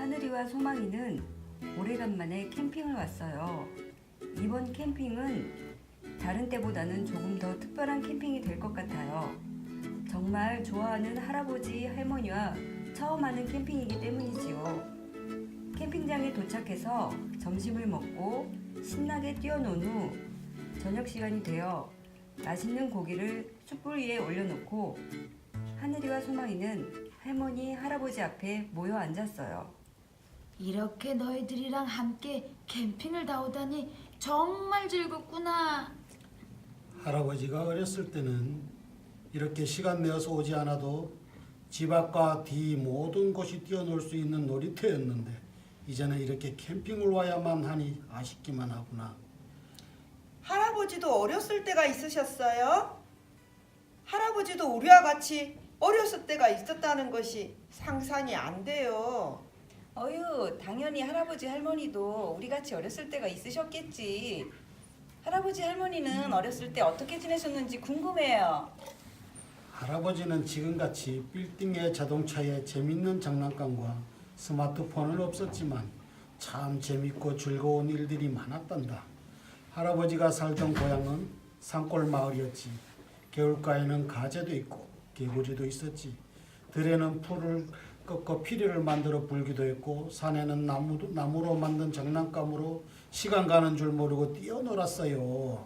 하늘이와 소망이는 오래간만에 캠핑을 왔어요. 이번 캠핑은 다른 때보다는 조금 더 특별한 캠핑이 될 것 같아요. 정말 좋아하는 할아버지, 할머니와 처음 하는 캠핑이기 때문이지요. 캠핑장에 도착해서 점심을 먹고 신나게 뛰어논 후 저녁 시간이 되어 맛있는 고기를 숯불 위에 올려놓고 하늘이와 소망이는 할머니, 할아버지 앞에 모여 앉았어요. 이렇게 너희들이랑 함께 캠핑을 다 오다니 정말 즐겁구나. 할아버지가 어렸을 때는 이렇게 시간 내어서 오지 않아도 집 앞과 뒤 모든 곳이 뛰어놀 수 있는 놀이터였는데 이제는 이렇게 캠핑을 와야만 하니 아쉽기만 하구나. 할아버지도 어렸을 때가 있으셨어요? 할아버지도 우리와 같이 어렸을 때가 있었다는 것이 상상이 안 돼요. 어휴, 당연히 할아버지 할머니도 우리같이 어렸을 때가 있으셨겠지. 할아버지 할머니는 어렸을 때 어떻게 지내셨는지 궁금해요. 할아버지는 지금같이 빌딩의 자동차에 재밌는 장난감과 스마트폰은 없었지만 참 재밌고 즐거운 일들이 많았단다. 할아버지가 살던 고향은 산골 마을이었지. 개울가에는 가재도 있고 개구리도 있었지. 들에는 풀을 꺾어 피리를 만들어 불기도 했고 산에는 나무로 만든 장난감으로 시간 가는 줄 모르고 뛰어놀았어요.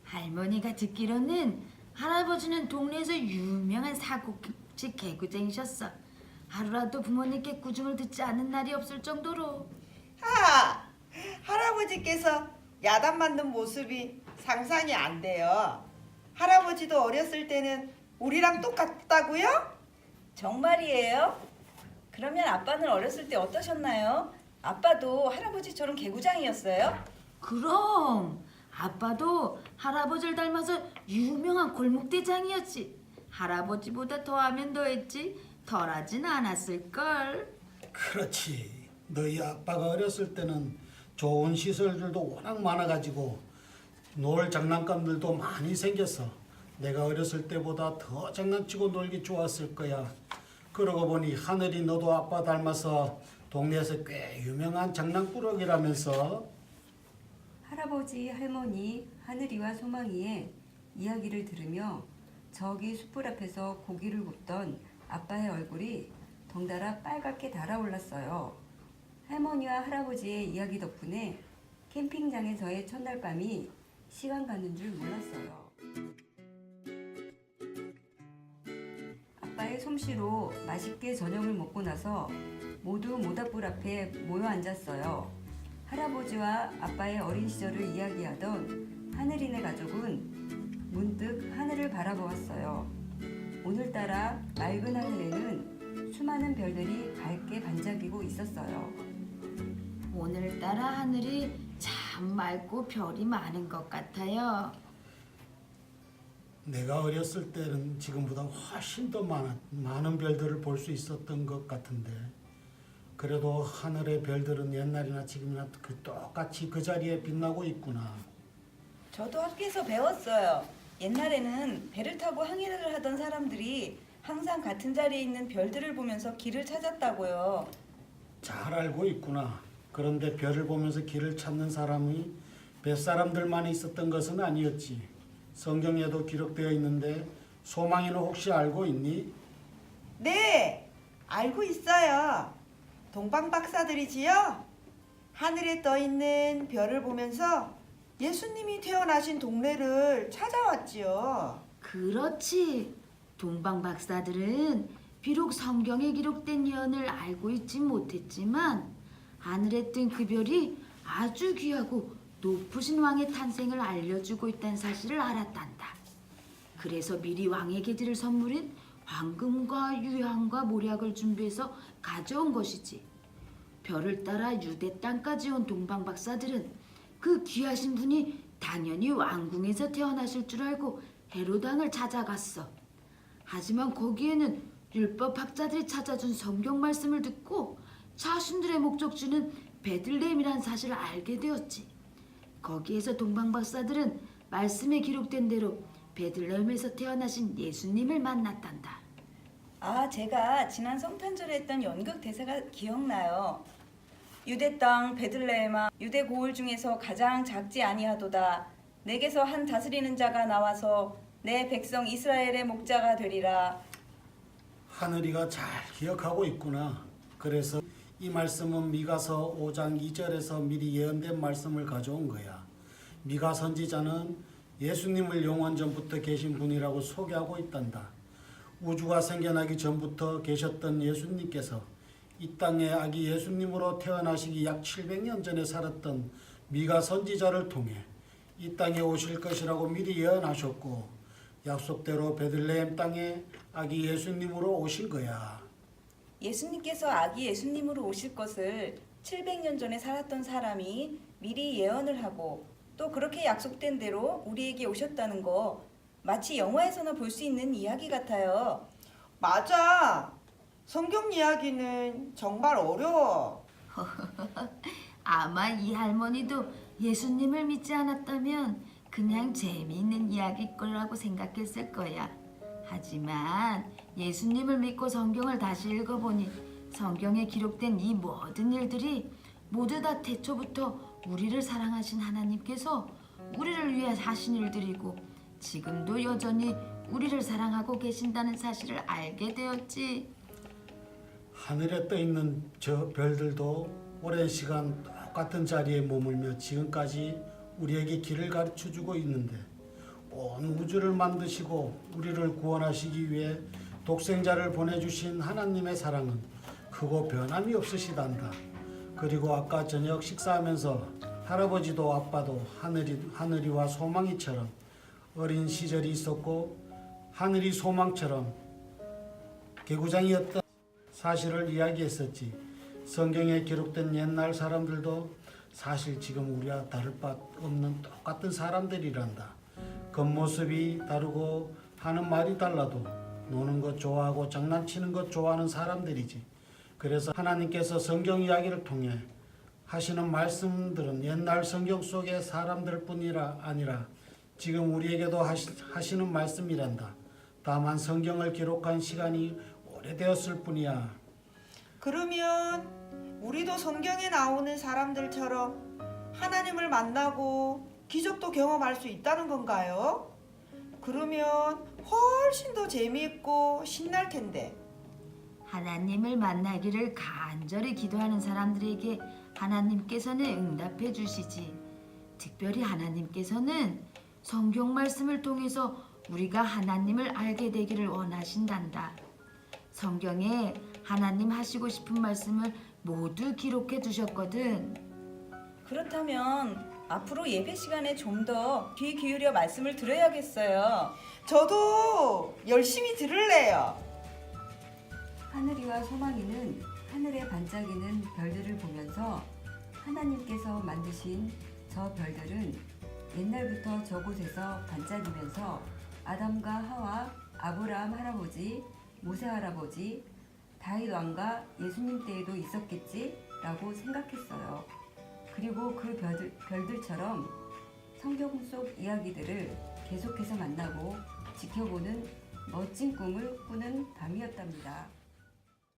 할머니가 듣기로는 할아버지는 동네에서 유명한 사고집 개구쟁이셨어. 하루라도 부모님께 꾸중을 듣지 않은 날이 없을 정도로. 할아버지께서 야단 맞는 모습이 상상이 안 돼요. 할아버지도 어렸을 때는 우리랑 똑같다고요? 정말이에요? 그러면 아빠는 어렸을 때 어떠셨나요? 아빠도 할아버지처럼 개구장이었어요? 그럼 아빠도 할아버지를 닮아서 유명한 골목대장이었지. 할아버지보다 더하면 더했지 덜하진 않았을걸. 그렇지. 너희 아빠가 어렸을 때는 좋은 시설들도 워낙 많아가지고 놀 장난감들도 많이 생겼어. 내가 어렸을 때보다 더 장난치고 놀기 좋았을 거야. 그러고 보니 하늘이 너도 아빠 닮아서 동네에서 꽤 유명한 장난꾸러기라면서. 할아버지, 할머니, 하늘이와 소망이의 이야기를 들으며 저기 숯불 앞에서 고기를 굽던 아빠의 얼굴이 덩달아 빨갛게 달아올랐어요. 할머니와 할아버지의 이야기 덕분에 캠핑장에서의 첫날 밤이 시간 가는 줄 몰랐어요. 아빠의 솜씨로 맛있게 저녁을 먹고 나서 모두 모닥불 앞에 모여 앉았어요. 할아버지와 아빠의 어린 시절을 이야기하던 하늘이네 가족은 문득 하늘을 바라보았어요. 오늘따라 맑은 하늘에는 수많은 별들이 밝게 반짝이고 있었어요. 오늘따라 하늘이 참 맑고 별이 많은 것 같아요. 내가 어렸을 때는 지금보다 훨씬 더 많은 별들을 볼 수 있었던 것 같은데 그래도 하늘의 별들은 옛날이나 지금이나 똑같이 그 자리에 빛나고 있구나. 저도 학교에서 배웠어요. 옛날에는 배를 타고 항해를 하던 사람들이 항상 같은 자리에 있는 별들을 보면서 길을 찾았다고요. 잘 알고 있구나. 그런데 별을 보면서 길을 찾는 사람이 뱃사람들만 있었던 것은 아니었지. 성경에도 기록되어 있는데 소망이는 혹시 알고 있니? 네, 알고 있어요. 동방박사들이지요. 하늘에 떠 있는 별을 보면서 예수님이 태어나신 동네를 찾아왔지요. 그렇지. 동방박사들은 비록 성경에 기록된 예언을 알고 있지 못했지만 하늘에 뜬 그 별이 아주 귀하고 높으신 왕의 탄생을 알려주고 있다는 사실을 알았단다. 그래서 미리 왕에게 드릴 선물인 황금과 유향과 모략을 준비해서 가져온 것이지. 별을 따라 유대 땅까지 온 동방박사들은 그 귀하신 분이 당연히 왕궁에서 태어나실 줄 알고 헤롯 왕을 찾아갔어. 하지만 거기에는 율법학자들이 찾아준 성경 말씀을 듣고 자신들의 목적지는 베들레헴이라는 사실을 알게 되었지. 거기에서 동방박사들은 말씀에 기록된 대로 베들레헴에서 태어나신 예수님을 만났단다. 아, 제가 지난 성탄절에 했던 연극 대사가 기억나요. 유대 땅 베들레헴아, 유대 고을 중에서 가장 작지 아니하도다. 내게서 한 다스리는 자가 나와서 내 백성 이스라엘의 목자가 되리라. 하늘이가 잘 기억하고 있구나. 그래서 이 말씀은 미가서 5장 2절에서 미리 예언된 말씀을 가져온 거야. 미가 선지자는 예수님을 영원 전부터 계신 분이라고 소개하고 있단다. 우주가 생겨나기 전부터 계셨던 예수님께서 이 땅에 아기 예수님으로 태어나시기 약 700년 전에 살았던 미가 선지자를 통해 이 땅에 오실 것이라고 미리 예언하셨고 약속대로 베들레헴 땅에 아기 예수님으로 오신 거야. 예수님께서 아기 예수님으로 오실 것을 700년 전에 살았던 사람이 미리 예언을 하고 또 그렇게 약속된 대로 우리에게 오셨다는 거 마치 영화에서나 볼 수 있는 이야기 같아요. 맞아. 성경 이야기는 정말 어려워. 아마 이 할머니도 예수님을 믿지 않았다면 그냥 재미있는 이야기일 거라고 생각했을 거야. 하지만 예수님을 믿고 성경을 다시 읽어보니 성경에 기록된 이 모든 일들이 모두 다 태초부터 우리를 사랑하신 하나님께서 우리를 위해 하신 일들이고 지금도 여전히 우리를 사랑하고 계신다는 사실을 알게 되었지. 하늘에 떠 있는 저 별들도 오랜 시간 똑같은 자리에 머물며 지금까지 우리에게 길을 가르쳐 주고 있는데 온 우주를 만드시고 우리를 구원하시기 위해 독생자를 보내주신 하나님의 사랑은 크고 변함이 없으시단다. 그리고 아까 저녁 식사하면서 할아버지도 아빠도 하늘이와 소망이처럼 어린 시절이 있었고 하늘이 소망처럼 개구장이었던 사실을 이야기했었지. 성경에 기록된 옛날 사람들도 사실 지금 우리와 다를 바 없는 똑같은 사람들이란다. 겉모습이 다르고 하는 말이 달라도 노는 것 좋아하고 장난치는 것 좋아하는 사람들이지. 그래서 하나님께서 성경 이야기를 통해 하시는 말씀들은 옛날 성경 속의 사람들뿐이라 아니라 지금 우리에게도 하시는 말씀이란다. 다만 성경을 기록한 시간이 오래되었을 뿐이야. 그러면 우리도 성경에 나오는 사람들처럼 하나님을 만나고 기적도 경험할 수 있다는 건가요? 그러면 훨씬 더 재미있고 신날 텐데. 하나님을 만나기를 간절히 기도하는 사람들에게 하나님께서는 응답해 주시지. 특별히 하나님께서는 성경 말씀을 통해서 우리가 하나님을 알게 되기를 원하신단다. 성경에 하나님 하시고 싶은 말씀을 모두 기록해 두셨거든. 그렇다면 앞으로 예배 시간에 좀 더 귀 기울여 말씀을 들어야겠어요. 저도 열심히 들을래요. 하늘이와 소망이는 하늘에 반짝이는 별들을 보면서 하나님께서 만드신 저 별들은 옛날부터 저곳에서 반짝이면서 아담과 하와, 아브라함 할아버지, 모세 할아버지, 다윗 왕과 예수님 때에도 있었겠지라고 생각했어요. 그리고 그 별들처럼 성경 속 이야기들을 계속해서 만나고 지켜보는 멋진 꿈을 꾸는 밤이었답니다.